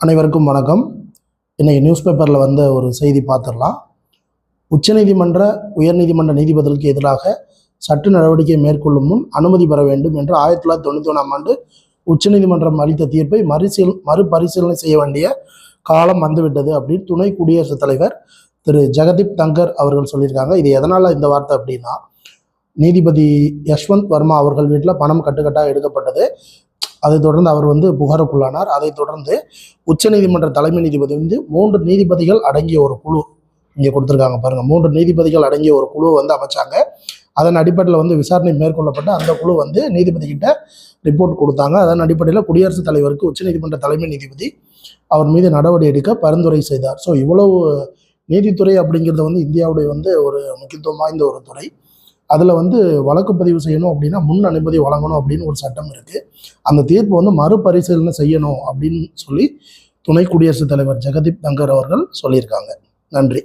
அனைவருக்கும் வணக்கம். இன்னைக்கு நியூஸ் பேப்பரில் வந்த ஒரு செய்தி பார்த்துடலாம். உச்சநீதிமன்ற உயர்நீதிமன்ற நீதிபதிகளுக்கு எதிராக சட்ட நடவடிக்கை மேற்கொள்ளும் முன் அனுமதி பெற வேண்டும் என்று 1991 உச்சநீதிமன்றம் அளித்த தீர்ப்பை மறுபரிசீலனை செய்ய வேண்டிய காலம் வந்துவிட்டது அப்படின்னு துணை குடியரசுத் தலைவர் திரு ஜெகதீப் தங்கர் அவர்கள் சொல்லியிருக்காங்க. இது எதனால் இந்த வார்த்தை அப்படின்னா, நீதிபதி யஷ்வந்த் வர்மா அவர்கள் வீட்டில் பணம் கட்டுக்கட்டாக எடுக்கப்பட்டது. அதைத் தொடர்ந்து அவர் புகாருக்குள்ளானார். அதைத் தொடர்ந்து உச்சநீதிமன்ற தலைமை நீதிபதி 3 நீதிபதிகள் அடங்கிய ஒரு குழு இங்கே கொடுத்துருக்காங்க பாருங்கள். 3 நீதிபதிகள் அடங்கிய ஒரு குழு அமைச்சாங்க. அதன் அடிப்படையில் விசாரணை மேற்கொள்ளப்பட்ட அந்த குழு நீதிபதி கிட்ட ரிப்போர்ட் கொடுத்தாங்க. அதன் அடிப்படையில் குடியரசுத் தலைவருக்கு உச்சநீதிமன்ற தலைமை நீதிபதி அவர் மீது நடவடிக்கை எடுக்க பரிந்துரை செய்தார். ஸோ இவ்வளவு நீதித்துறை அப்படிங்கிறது இந்தியாவுடைய ஒரு முக்கியத்துவம் வாய்ந்த ஒரு துறை. அதில் வழக்கு பதிவு செய்யணும் அப்படின்னா முன் அனுமதி வழங்கணும் அப்படின்னு ஒரு சட்டம் இருக்குது. அந்த தீர்ப்பு மறுபரிசீலனை செய்யணும் அப்படின்னு சொல்லி துணை குடியரசுத் தலைவர் ஜெகதீப் தங்கர் அவர்கள் சொல்லியிருக்காங்க. நன்றி.